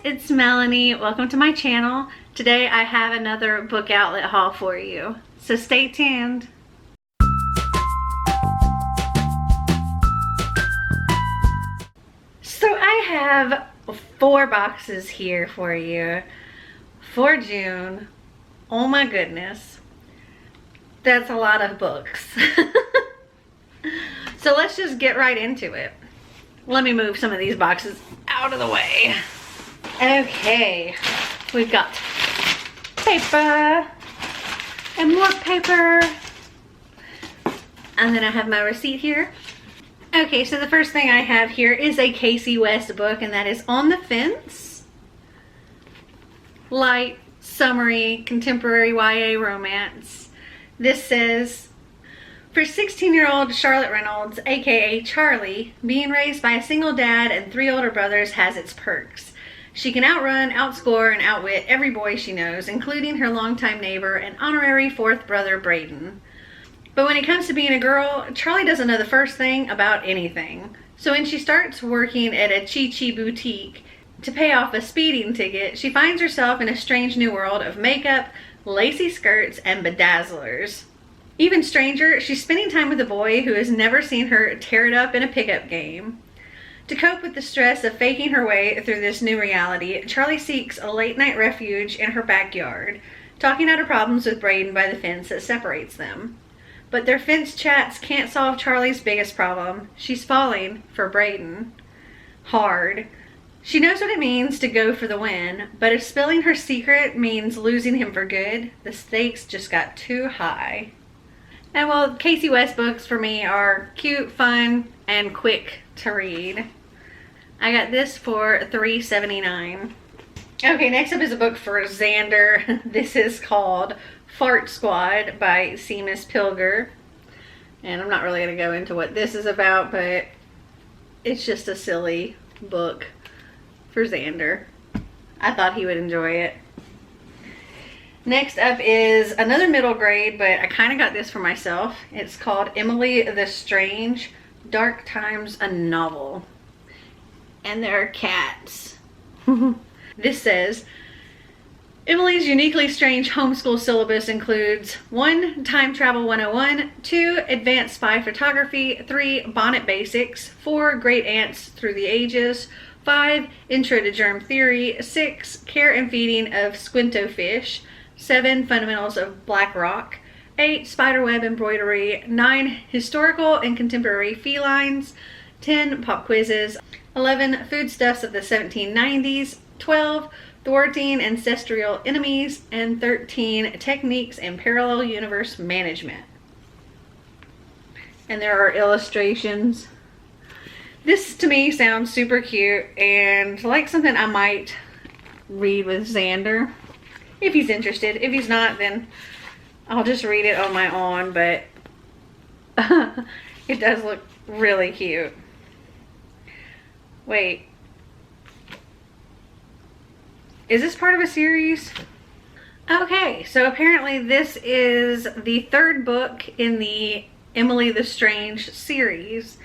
it's Melanie. Welcome to my channel. Today I have another book outlet haul for you, so stay tuned. So I have 4 boxes here for you for June. Oh my goodness, that's a lot of books. So let's just get right into it. Let me move some of these boxes out of the way. Okay, we've got paper and more paper. And then I have my receipt here. Okay, so the first thing I have here is a Casey West book, and that is On the Fence. Light, summery, contemporary YA romance. This says, for 16-year-old Charlotte Reynolds, aka Charlie, being raised by a single dad and 3 older brothers has its perks. She can outrun, outscore, and outwit every boy she knows, including her longtime neighbor and honorary 4th brother Braden. But when it comes to being a girl, Charlie doesn't know the first thing about anything. So when she starts working at a Chi-Chi boutique to pay off a speeding ticket, she finds herself in a strange new world of makeup, lacy skirts, and bedazzlers. Even stranger, she's spending time with a boy who has never seen her tear it up in a pickup game. To cope with the stress of faking her way through this new reality, Charlie seeks a late-night refuge in her backyard, talking out her problems with Braden by the fence that separates them. But their fence chats can't solve Charlie's biggest problem. She's falling for Braden. Hard. She knows what it means to go for the win, but if spilling her secret means losing him for good, the stakes just got too high. And well, Casey West books for me are cute, fun, and quick to read. I got this for $3.79. Okay, next up is a book for Xander. This is called Fart Squad by Seamus Pilger. And I'm not really going to go into what this is about, but it's just a silly book for Xander. I thought he would enjoy it. Next up is another middle grade, but I kind of got this for myself. It's called Emily the Strange, Dark Times, a Novel. And there are cats. This says, Emily's uniquely strange homeschool syllabus includes 1. Time Travel 101, 2. Advanced Spy Photography, 3. Bonnet Basics, 4. Great Aunts Through the Ages, 5. Intro to Germ Theory, 6. Care and Feeding of Squinto Fish, 7. Fundamentals of Black Rock, 8. Spiderweb Embroidery, 9. Historical and Contemporary Felines, 10. Pop Quizzes, 11. Foodstuffs of the 1790s, 12. Thwarting Ancestral Enemies, and 13. Techniques in Parallel Universe Management. And there are illustrations. This to me sounds super cute and like something I might read with Xander if he's interested. If he's not, then I'll just read it on my own, but it does look really cute. Wait. Is this part of a series? Okay, so apparently this is the 3rd book in the Emily the Strange series.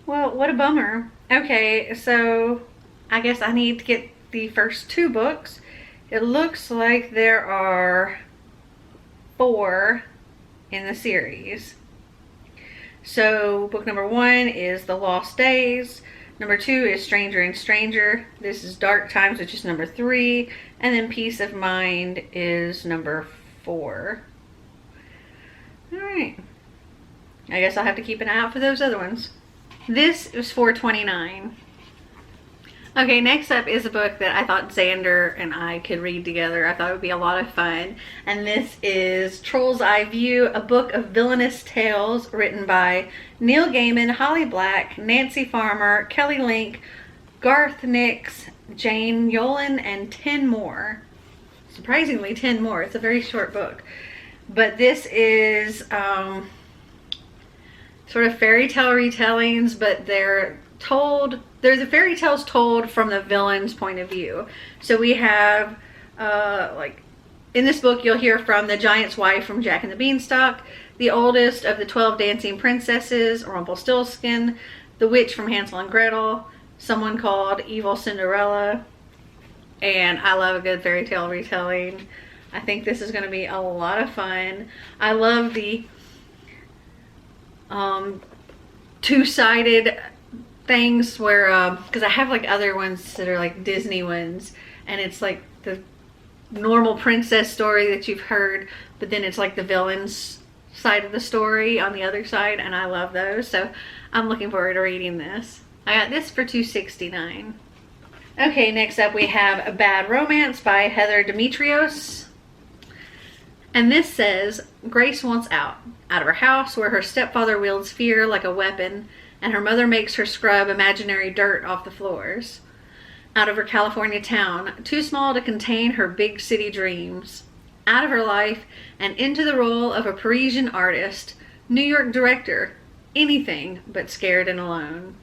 Well, what a bummer. Okay, so I guess I need to get the first 2 books. It looks like there are 4 in the series. So book number 1 is The Lost Days. Number 2 is Stranger and Stranger. This is Dark Times, which is number 3. And then Peace of Mind is number 4. Alright. I guess I'll have to keep an eye out for those other ones. This is $4.29. Okay, next up is a book that I thought Xander and I could read together. I thought it would be a lot of fun. And this is Troll's Eye View, a book of villainous tales written by Neil Gaiman, Holly Black, Nancy Farmer, Kelly Link, Garth Nix, Jane Yolen, and 10 more. Surprisingly, 10 more. It's a very short book. But this is sort of fairy tale retellings, but they're the fairy tales told from the villain's point of view. So we have, like, in this book you'll hear from the giant's wife from Jack and the Beanstalk, the oldest of the 12 dancing princesses, Rumpelstiltskin, the witch from Hansel and Gretel, someone called Evil Cinderella, and I love a good fairy tale retelling. I think this is going to be a lot of fun. I love the two-sided things where, because I have like other ones that are like Disney ones, and it's like the normal princess story that you've heard, but then it's like the villain's side of the story on the other side, and I love those. So I'm looking forward to reading this. I got this for $2.69. Okay, next up we have A Bad Romance by Heather Demetrios. And this says, Grace wants out of her house where her stepfather wields fear like a weapon and her mother makes her scrub imaginary dirt off the floors. Out of her California town, too small to contain her big city dreams. Out of her life and into the role of a Parisian artist, New York director, anything but scared and alone.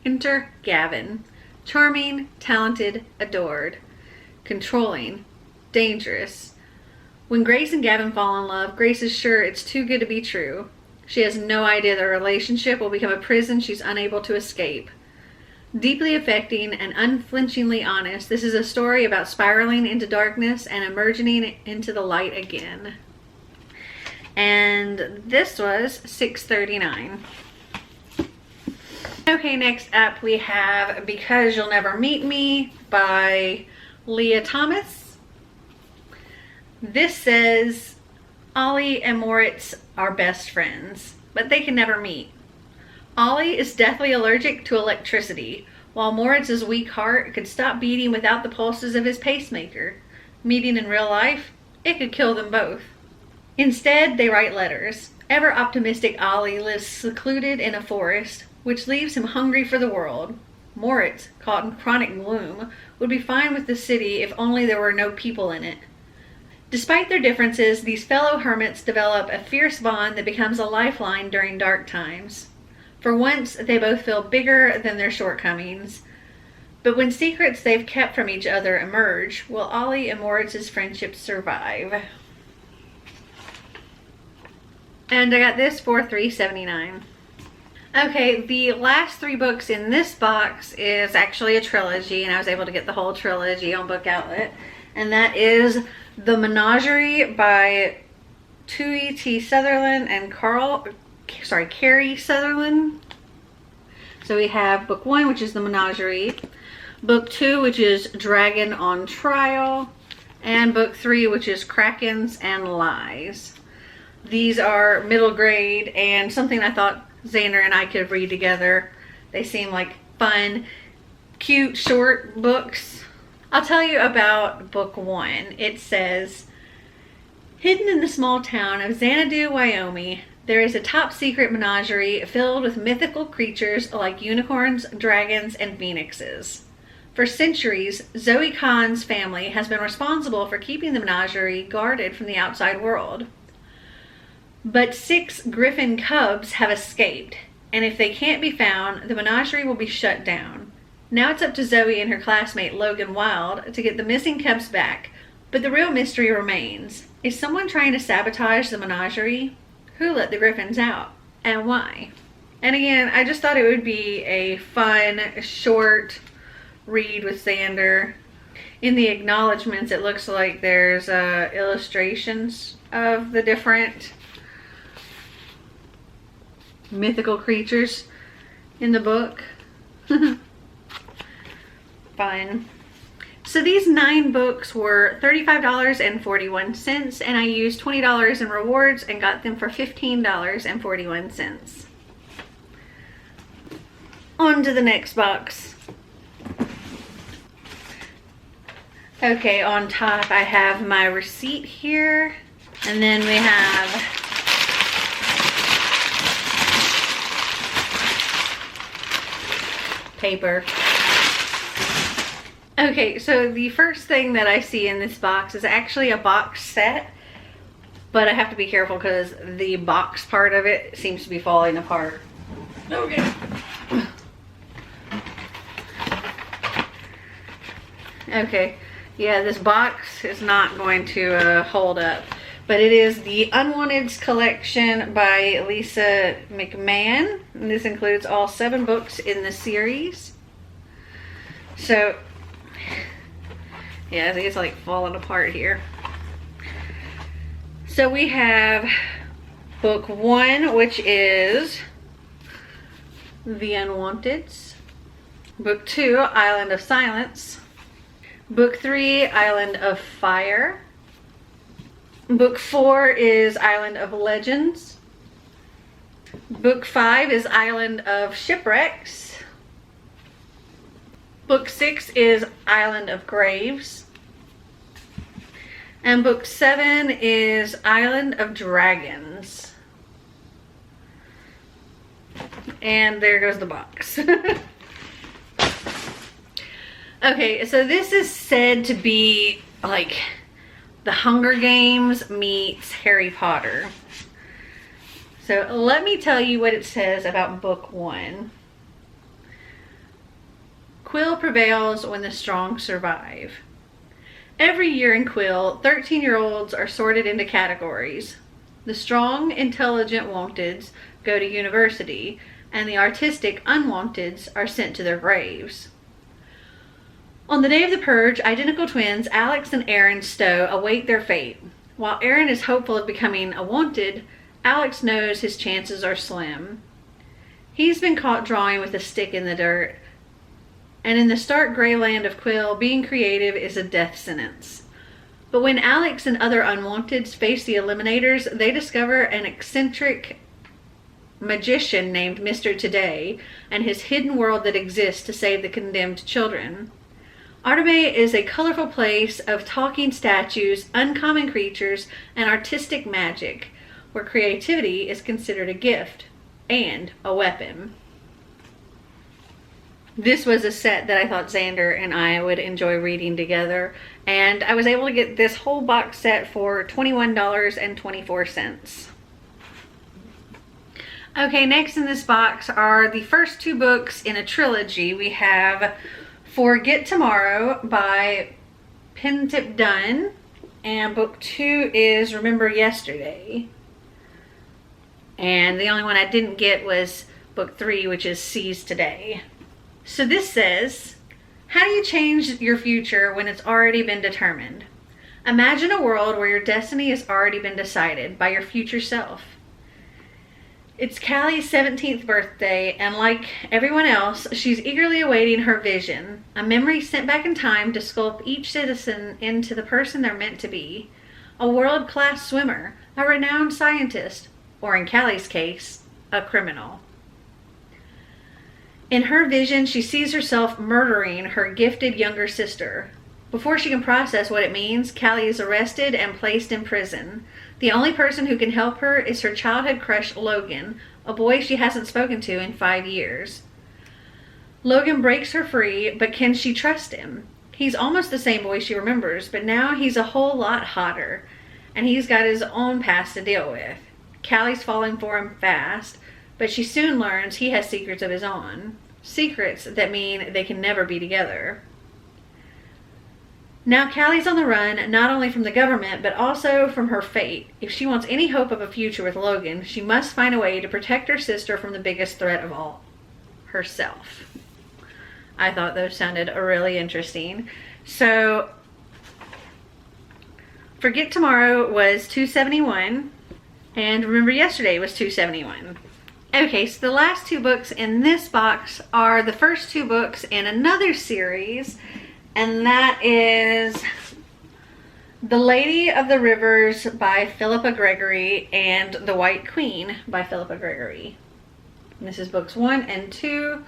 Enter Gavin. Charming, talented, adored. Controlling, dangerous. When Grace and Gavin fall in love, Grace is sure it's too good to be true. She has no idea their relationship will become a prison she's unable to escape. Deeply affecting and unflinchingly honest, this is a story about spiraling into darkness and emerging into the light again. And this was $6.39. Okay, next up we have Because You'll Never Meet Me by Leah Thomas. This says, Ollie and Moritz are best friends, but they can never meet. Ollie is deathly allergic to electricity, while Moritz's weak heart could stop beating without the pulses of his pacemaker. Meeting in real life, it could kill them both. Instead, they write letters. Ever optimistic Ollie lives secluded in a forest, which leaves him hungry for the world. Moritz, caught in chronic gloom, would be fine with the city if only there were no people in it. Despite their differences, these fellow hermits develop a fierce bond that becomes a lifeline during dark times. For once, they both feel bigger than their shortcomings. But when secrets they've kept from each other emerge, will Ollie and Moritz's friendship survive? And I got this for $3.79. Okay, the last 3 books in this box is actually a trilogy, and I was able to get the whole trilogy on Book Outlet. And that is The Menagerie by Tui T. Sutherland and Carrie Sutherland. So we have book 1, which is The Menagerie, book 2, which is Dragon on Trial, and book 3, which is Krakens and Lies. These are middle grade and something I thought Xander and I could read together. They seem like fun, cute, short books. I'll tell you about book 1. It says, hidden in the small town of Xanadu, Wyoming, there is a top-secret menagerie filled with mythical creatures like unicorns, dragons, and phoenixes. For centuries, Zoe Khan's family has been responsible for keeping the menagerie guarded from the outside world. But 6 griffin cubs have escaped, and if they can't be found, the menagerie will be shut down. Now it's up to Zoe and her classmate Logan Wilde to get the missing cubs back, but the real mystery remains. Is someone trying to sabotage the menagerie? Who let the griffins out, and why? And again, I just thought it would be a fun, short read with Xander. In the acknowledgments, it looks like there's illustrations of the different mythical creatures in the book. Fun. So these 9 books were $35.41, and I used $20 in rewards and got them for $15.41. On to the next box. Okay, on top I have my receipt here, and then we have paper. Okay, so the first thing that I see in this box is actually a box set, but I have to be careful because the box part of it seems to be falling apart. Okay. Okay, yeah, this box is not going to hold up, but it is the Unwanted Collection by Lisa McMahon, and this includes all 7 books in the series. So Yeah, I think it's like falling apart here. So we have book 1, which is The Unwanteds. Book 2, Island of Silence. Book 3, Island of Fire. Book 4 is Island of Legends. Book 5 is Island of Shipwrecks. Book 6 is Island of Graves. And book 7 is Island of Dragons. And there goes the box. Okay, so this is said to be like the Hunger Games meets Harry Potter. So let me tell you what it says about book 1. Quill prevails when the strong survive. Every year in Quill, 13-year-olds are sorted into categories. The strong, intelligent wanteds go to university, and the artistic unwanteds are sent to their graves. On the day of the purge, identical twins Alex and Aaron Stowe await their fate. While Aaron is hopeful of becoming a wanted, Alex knows his chances are slim. He's been caught drawing with a stick in the dirt, and in the stark gray land of Quill, being creative is a death sentence. But when Alex and other unwanteds face the Eliminators, they discover an eccentric magician named Mr. Today and his hidden world that exists to save the condemned children. Arteme is a colorful place of talking statues, uncommon creatures, and artistic magic, where creativity is considered a gift and a weapon. This was a set that I thought Xander and I would enjoy reading together, and I was able to get this whole box set for $21.24. Okay, next in this box are the first 2 books in a trilogy. We have Forget Tomorrow by Pentip Dunn, and book 2 is Remember Yesterday. And the only one I didn't get was book 3, which is Seize Today. So this says, how do you change your future when it's already been determined? Imagine a world where your destiny has already been decided by your future self. It's Callie's 17th birthday, and like everyone else, she's eagerly awaiting her vision, a memory sent back in time to sculpt each citizen into the person they're meant to be. A world-class swimmer, a renowned scientist, or in Callie's case, a criminal. In her vision, she sees herself murdering her gifted younger sister. Before she can process what it means, Callie is arrested and placed in prison. The only person who can help her is her childhood crush, Logan, a boy she hasn't spoken to in 5 years. Logan breaks her free, but can she trust him? He's almost the same boy she remembers, but now he's a whole lot hotter, and he's got his own past to deal with. Callie's falling for him fast, but she soon learns he has secrets of his own. Secrets that mean they can never be together. Now Callie's on the run, not only from the government, but also from her fate. If she wants any hope of a future with Logan, she must find a way to protect her sister from the biggest threat of all, herself. I thought those sounded really interesting. So, Forget Tomorrow was $2.71, and Remember Yesterday was $2.71. Okay, so the last 2 books in this box are the first 2 books in another series, and that is The Lady of the Rivers by Philippa Gregory and The White Queen by Philippa Gregory. And this is books 1 and 2,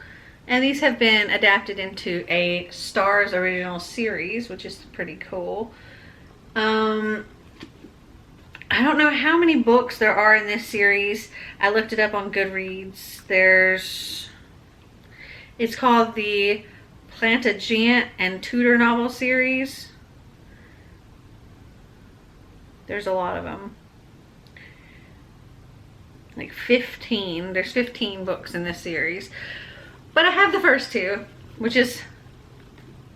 and these have been adapted into a Starz original series, which is pretty cool. I don't know how many books there are in this series. I looked it up on Goodreads. It's called the Plantagenet and Tudor novel series. There's a lot of them. Like 15. There's 15 books in this series. But I have the first 2, which is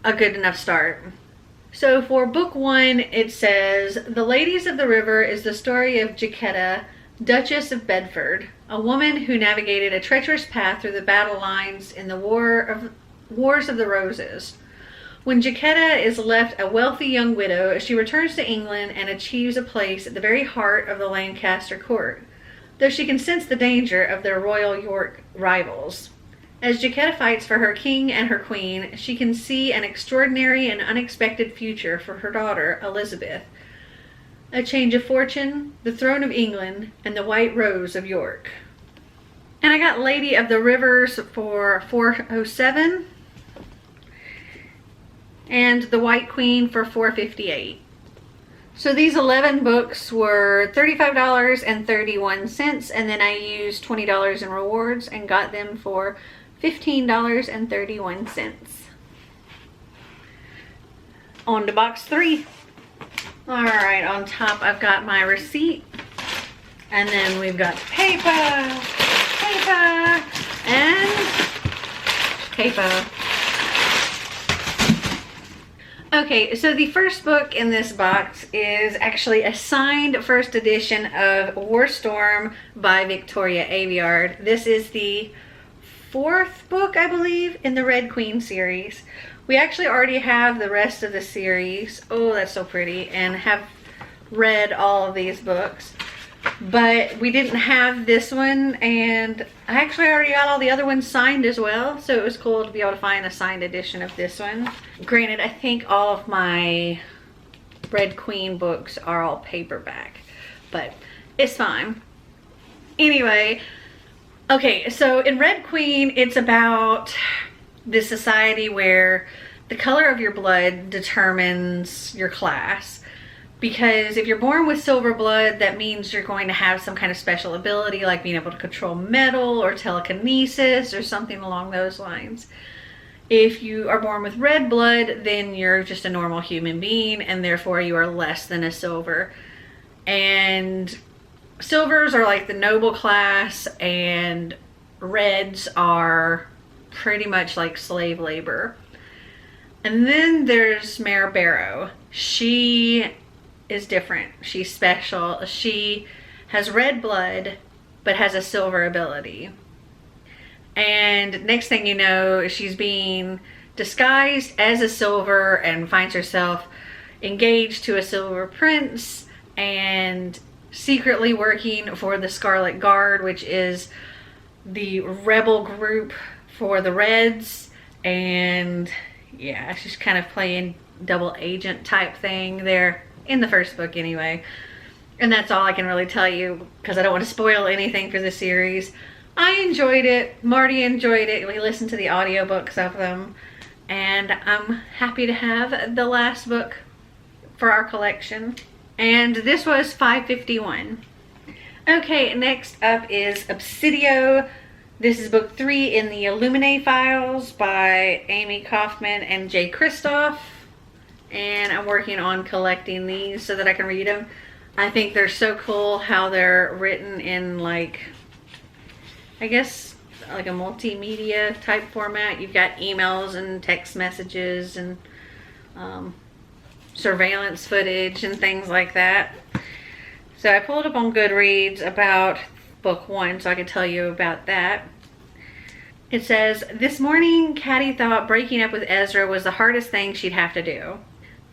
a good enough start. So for book 1, it says, The Ladies of the River is the story of Jaquetta, Duchess of Bedford, a woman who navigated a treacherous path through the battle lines in the Wars of the Roses. When Jaquetta is left a wealthy young widow, she returns to England and achieves a place at the very heart of the Lancaster court, though she can sense the danger of their royal York rivals. As Jaquetta fights for her king and her queen, she can see an extraordinary and unexpected future for her daughter, Elizabeth. A change of fortune, the throne of England, and the white rose of York. And I got Lady of the Rivers for $407. And The White Queen for $458. So these 11 books were $35.31, and then I used $20 in rewards and got them for $15.31. On to box 3. All right, on top I've got my receipt, and then we've got paper, and paper. Okay, so the first book in this box is actually a signed first edition of War Storm by Victoria Aveyard. This is the 4th book, I believe, in the Red Queen series. We actually already have the rest of the series. Oh, that's so pretty. And have read all of these books. But we didn't have this one, and I actually already got all the other ones signed as well, so it was cool to be able to find a signed edition of this one. Granted, I think all of my Red Queen books are all paperback, but it's fine. Anyway, okay, so in Red Queen, it's about this society where the color of your blood determines your class. Because if you're born with silver blood, that means you're going to have some kind of special ability, like being able to control metal or telekinesis or something along those lines. If you are born with red blood, then you're just a normal human being, and therefore you are less than a silver. And silvers are like the noble class, and reds are pretty much like slave labor. And then there's Mare Barrow. She is different. She's special. She has red blood but has a silver ability. And next thing you know, she's being disguised as a silver and finds herself engaged to a silver prince and secretly working for the Scarlet Guard, which is the rebel group for the Reds. And yeah, she's kind of playing double agent type thing there. In the first book anyway. And that's all I can really tell you because I don't want to spoil anything for the series. I enjoyed it. Marty enjoyed it. We listened to the audiobooks of them. And I'm happy to have the last book for our collection. And this was $5.51. Okay, next up is Obsidian. This is book 3 in the Illuminae files by Amy Kaufman and Jay Kristoff. And I'm working on collecting these so that I can read them. I think they're so cool how they're written in, like, I guess like a multimedia type format. You've got emails and text messages and surveillance footage and things like that. So I pulled up on Goodreads about book 1 so I could tell you about that. It says, this morning Caddy thought breaking up with Ezra was the hardest thing she'd have to do.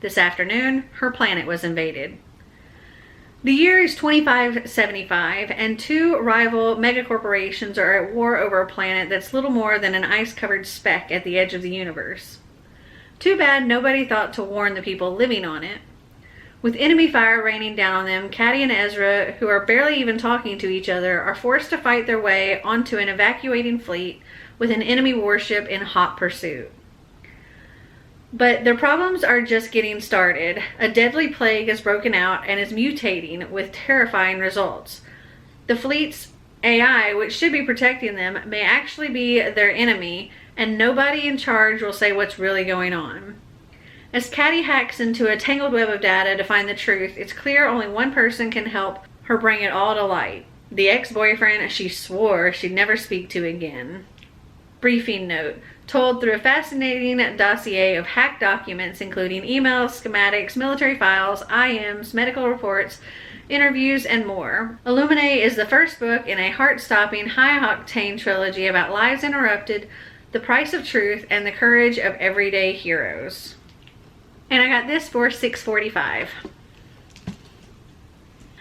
This afternoon, her planet was invaded. The year is 2575, and 2 rival megacorporations are at war over a planet that's little more than an ice-covered speck at the edge of the universe. Too bad nobody thought to warn the people living on it. With enemy fire raining down on them, Caddy and Ezra, who are barely even talking to each other, are forced to fight their way onto an evacuating fleet with an enemy warship in hot pursuit. But their problems are just getting started. A deadly plague has broken out and is mutating with terrifying results. The fleet's AI, which should be protecting them, may actually be their enemy, and nobody in charge will say what's really going on. As Caddy hacks into a tangled web of data to find the truth, it's clear only one person can help her bring it all to light. The ex-boyfriend she swore she'd never speak to again. Briefing note. Told through a fascinating dossier of hacked documents, including emails, schematics, military files, IMs, medical reports, interviews, and more. Illuminae is the first book in a heart-stopping, high-octane trilogy about lives interrupted, the price of truth, and the courage of everyday heroes. And I got this for $6.45.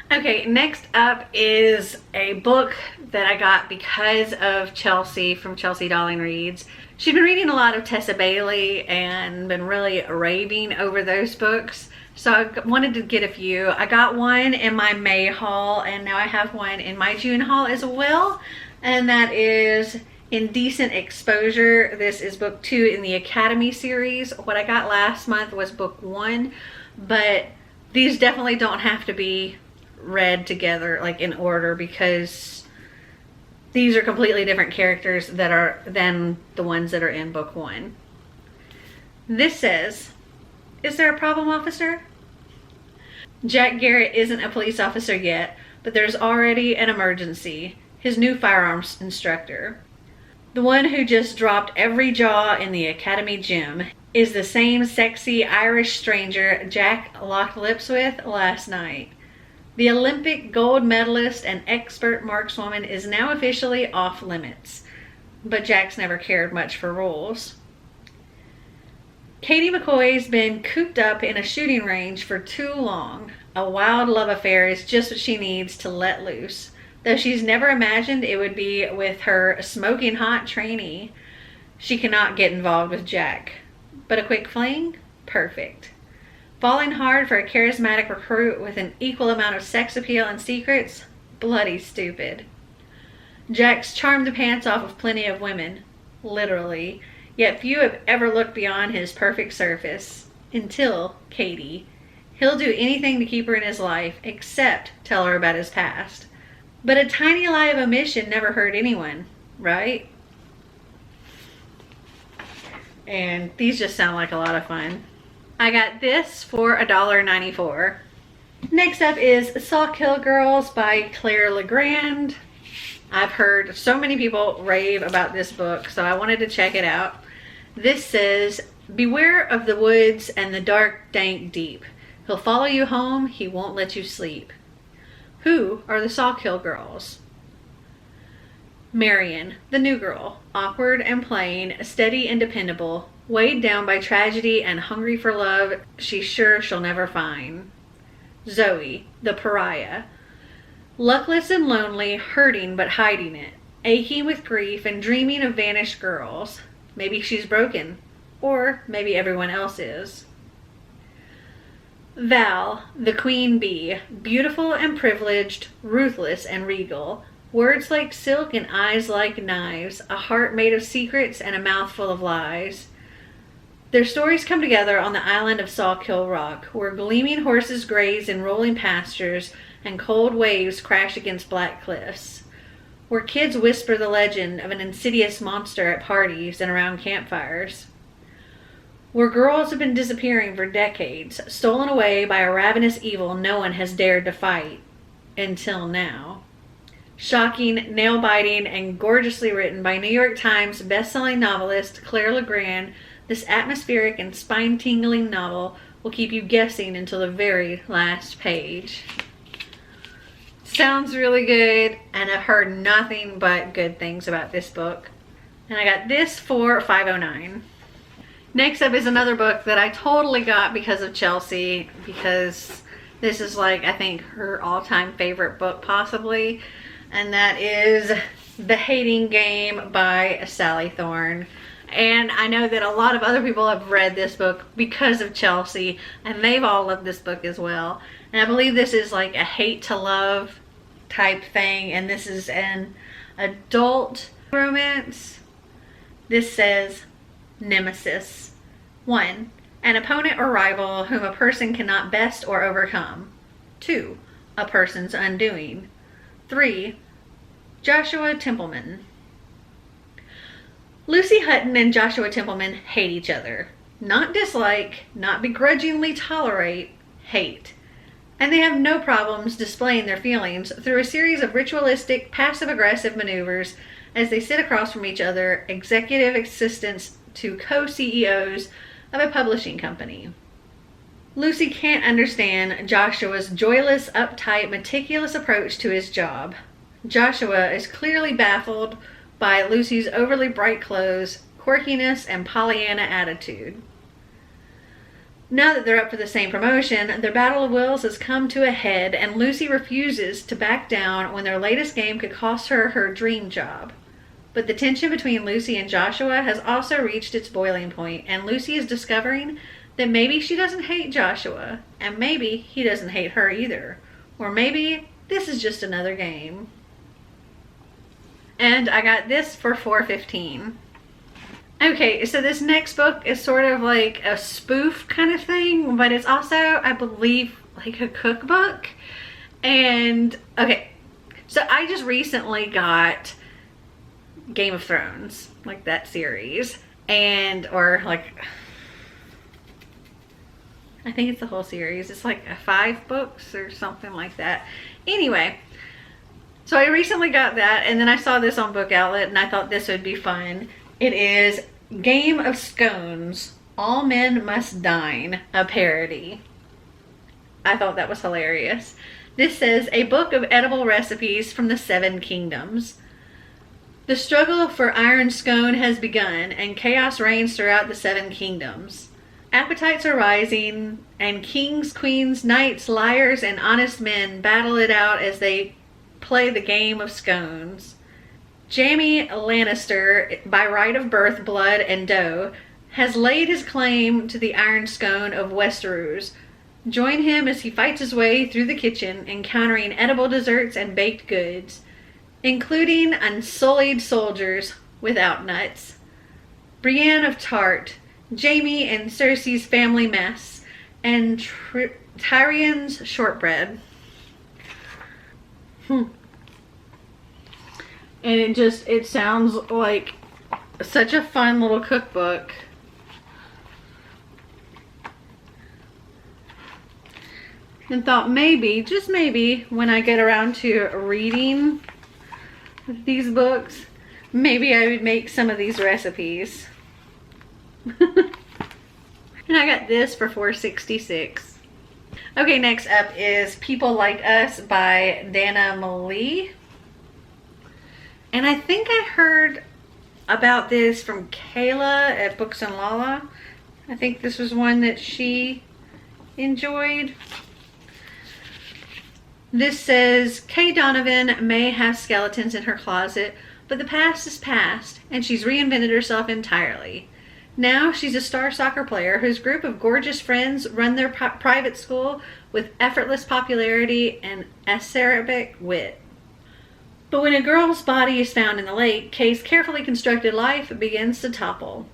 Okay, next up is a book that I got because of Chelsea from Chelsea Darling Reads. She's been reading a lot of Tessa Bailey and been really raving over those books. So I wanted to get a few. I got one in my May haul and now I have one in my June haul as well. And that is Indecent Exposure. This is book 2 in the Academy series. What I got last month was book 1, but these definitely don't have to be read together like in order because these are completely different characters than the ones that are in book 1. This says, is there a problem, officer? Jack Garrett isn't a police officer yet, but there's already an emergency. His new firearms instructor, the one who just dropped every jaw in the Academy gym, is the same sexy Irish stranger Jack locked lips with last night. The Olympic gold medalist and expert markswoman is now officially off limits, but Jack's never cared much for rules. Katie McCoy's been cooped up in a shooting range for too long. A wild love affair is just what she needs to let loose, though she's never imagined it would be with her smoking hot trainee. She cannot get involved with Jack, but a quick fling? Perfect. Falling hard for a charismatic recruit with an equal amount of sex appeal and secrets? Bloody stupid. Jack's charmed the pants off of plenty of women, literally, yet few have ever looked beyond his perfect surface. Until Katie. He'll do anything to keep her in his life, except tell her about his past. But a tiny lie of omission never hurt anyone, right? And these just sound like a lot of fun. I got this for $1.94. Next up is Sahil Girls by Claire Legrand. I've heard so many people rave about this book, so I wanted to check it out. This says, beware of the woods and the dark, dank deep. He'll follow you home, he won't let you sleep. Who are the Sahil Girls? Marion, the new girl, awkward and plain, steady and dependable, weighed down by tragedy and hungry for love she's sure she'll never find. Zoe, the pariah, luckless and lonely, hurting but hiding it, aching with grief and dreaming of vanished girls. Maybe she's broken, or maybe everyone else is. Val, the queen bee, beautiful and privileged, ruthless and regal, words like silk and eyes like knives, a heart made of secrets and a mouth full of lies. Their stories come together on the island of Sawkill Rock, where gleaming horses graze in rolling pastures and cold waves crash against black cliffs, where kids whisper the legend of an insidious monster at parties and around campfires, where girls have been disappearing for decades, stolen away by a ravenous evil no one has dared to fight, until now. Shocking, nail-biting, and gorgeously written by New York Times best-selling novelist Claire Legrand, this atmospheric and spine-tingling novel will keep you guessing until the very last page. Sounds really good, and I've heard nothing but good things about this book. And I got this for $5.09. Next up is another book that I totally got because of Chelsea, because this is like, I think, her all-time favorite book possibly, and that is The Hating Game by Sally Thorne. And I know that a lot of other people have read this book because of Chelsea, and they've all loved this book as well. And I believe this is like a hate to love type thing, and this is an adult romance. This says, Nemesis. 1. An opponent or rival whom a person cannot best or overcome. 2. A person's undoing. 3. Joshua Templeman. Lucy Hutton and Joshua Templeman hate each other. Not dislike, not begrudgingly tolerate, hate. And they have no problems displaying their feelings through a series of ritualistic, passive-aggressive maneuvers as they sit across from each other, executive assistants to co-CEOs of a publishing company. Lucy can't understand Joshua's joyless, uptight, meticulous approach to his job. Joshua is clearly baffled by Lucy's overly bright clothes, quirkiness, and Pollyanna attitude. Now that they're up for the same promotion, their battle of wills has come to a head, and Lucy refuses to back down when their latest game could cost her her dream job. But the tension between Lucy and Joshua has also reached its boiling point, and Lucy is discovering that maybe she doesn't hate Joshua, and maybe he doesn't hate her either. Or maybe this is just another game. And I got this for $4.15. Okay, so this next book is sort of like a spoof kind of thing, but it's also, I believe, like a cookbook. And, okay, so I just recently got Game of Thrones, like that series, or like, I think it's the whole series. It's like 5 books or something like that. Anyway, so I recently got that, and then I saw this on Book Outlet, and I thought this would be fun. It is Game of Scones, All Men Must Dine, a parody. I thought that was hilarious. This says, a book of edible recipes from the 7 kingdoms. The struggle for iron scone has begun, and chaos reigns throughout the 7 kingdoms. Appetites are rising, and kings, queens, knights, liars, and honest men battle it out as they play the game of scones. Jaime Lannister, by right of birth, blood, and dough, has laid his claim to the iron scone of Westeros. Join him as he fights his way through the kitchen, encountering edible desserts and baked goods, including unsullied soldiers without nuts, Brienne of Tart, Jaime and Cersei's family mess, and Tyrion's shortbread. And it sounds like such a fun little cookbook. And thought maybe, just maybe, when I get around to reading these books, maybe I would make some of these recipes. And I got this for $4.66. Okay, next up is People Like Us by Dana Malee. And I think I heard about this from Kayla at Books and Lala. I think this was one that she enjoyed. This says, Kay Donovan may have skeletons in her closet, but the past is past, and she's reinvented herself entirely. Now she's a star soccer player whose group of gorgeous friends run their private school with effortless popularity and acerbic wit. But when a girl's body is found in the lake, Kay's carefully constructed life begins to topple.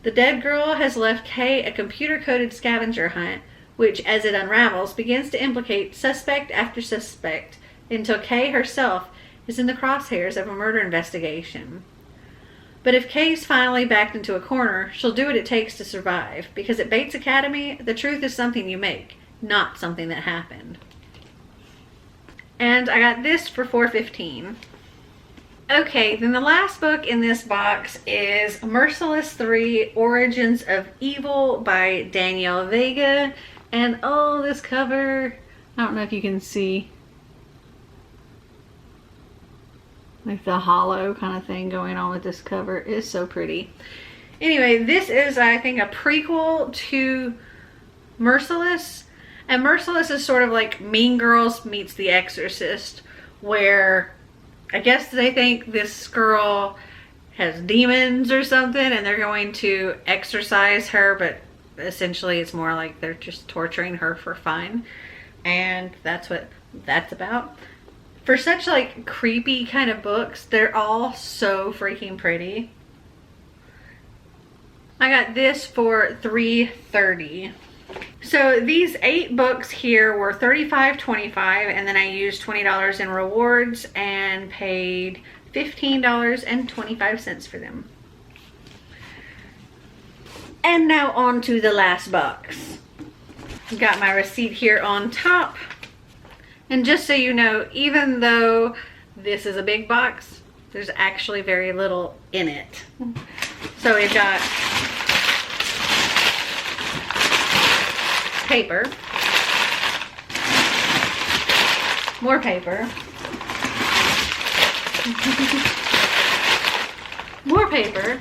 The dead girl has left Kay a computer-coded scavenger hunt, which, as it unravels, begins to implicate suspect after suspect until Kay herself is in the crosshairs of a murder investigation. But if Kay's finally backed into a corner, she'll do what it takes to survive, because at Bates Academy, the truth is something you make, not something that happened. And I got this for $4.15. Okay, then the last book in this box is Merciless 3 Origins of Evil by Danielle Vega. And oh, this cover, I don't know if you can see, like the hollow kind of thing going on with this cover. It is so pretty. Anyway, this is, I think, a prequel to Merciless. And Merciless is sort of like Mean Girls meets The Exorcist, where I guess they think this girl has demons or something and they're going to exorcise her, but essentially it's more like they're just torturing her for fun. And that's what that's about. For such like creepy kind of books, they're all so freaking pretty. I got this for $3.30. So these 8 books here were $35.25, and then I used $20 in rewards and paid $15.25 for them. And now on to the last box. Got my receipt here on top. And just so you know, even though this is a big box, there's actually very little in it. So we've got paper, more paper, more paper,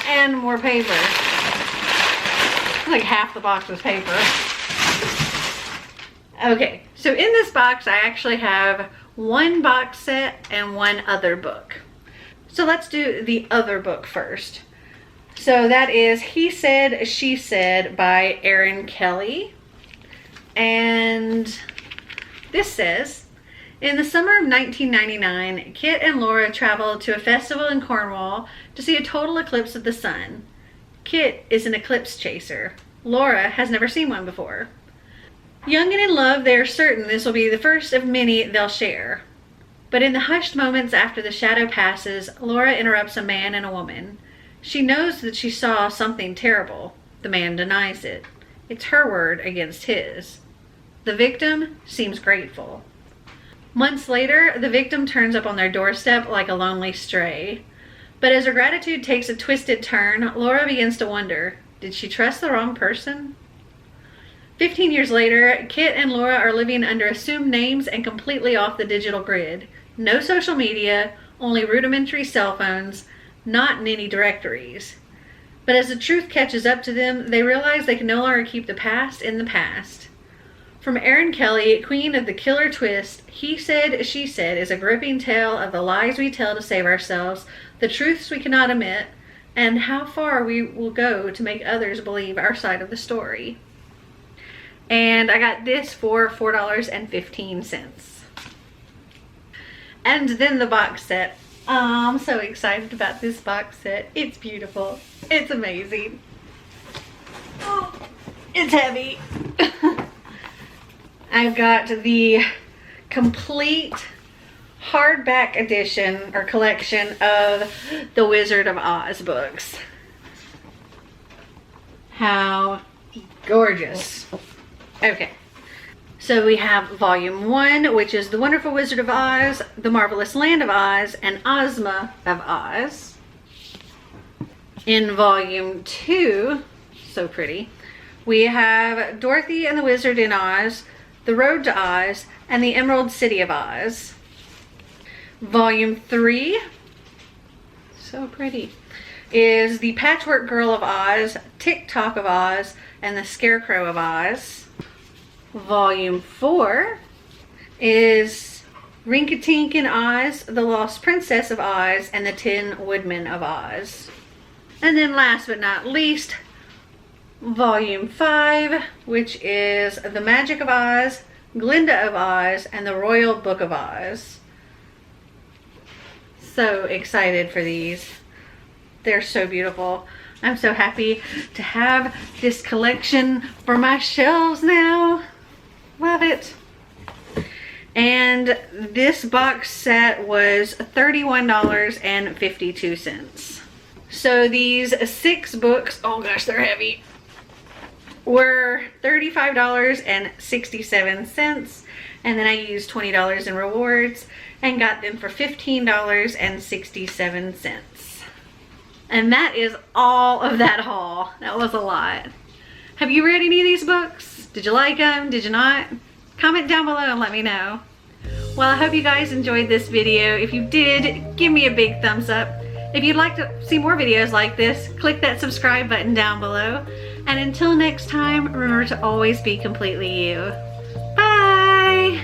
and more paper. Like half the box was paper. Okay, so in this box I actually have one box set and one other book. So let's do the other book first. So that is He Said, She Said by Erin Kelly. And this says, in the summer of 1999, Kit and Laura traveled to a festival in Cornwall to see a total eclipse of the sun. Kit is an eclipse chaser. Laura has never seen one before. Young and in love, they are certain this will be the first of many they'll share. But in the hushed moments after the shadow passes, Laura interrupts a man and a woman. She knows that she saw something terrible. The man denies it. It's her word against his. The victim seems grateful. Months later, the victim turns up on their doorstep like a lonely stray. But as her gratitude takes a twisted turn, Laura begins to wonder, did she trust the wrong person? 15 years later, Kit and Laura are living under assumed names and completely off the digital grid. No social media, only rudimentary cell phones, not in any directories. But as the truth catches up to them, they realize they can no longer keep the past in the past. From Erin Kelly, queen of the killer twist, He Said, She Said is a gripping tale of the lies we tell to save ourselves, the truths we cannot admit, and how far we will go to make others believe our side of the story. And I got this for $4.15. And then the box set. I'm so excited about this box set. It's beautiful. It's amazing. Oh, it's heavy. I've got the complete hardback edition or collection of the Wizard of Oz books. How gorgeous. Okay. So we have volume 1, which is The Wonderful Wizard of Oz, The Marvelous Land of Oz, and Ozma of Oz. In volume 2, so pretty, we have Dorothy and the Wizard in Oz, The Road to Oz, and The Emerald City of Oz. Volume 3, so pretty, is The Patchwork Girl of Oz, Tick-Tock of Oz, and The Scarecrow of Oz. Volume 4 is Rinky-Tink in Oz, The Lost Princess of Oz, and The Tin Woodman of Oz. And then last but not least, Volume 5, which is The Magic of Oz, Glinda of Oz, and The Royal Book of Oz. So excited for these. They're so beautiful. I'm so happy to have this collection for my shelves now. Love it. And this box set was $31.52. So these 6 books, oh gosh, they're heavy, were $35.67. And then I used $20 in rewards and got them for $15.67. And that is all of that haul. That was a lot. Have you read any of these books? Did you like them? Did you not? Comment down below and let me know. Well, I hope you guys enjoyed this video. If you did, give me a big thumbs up. If you'd like to see more videos like this, click that subscribe button down below. And until next time, remember to always be completely you. Bye!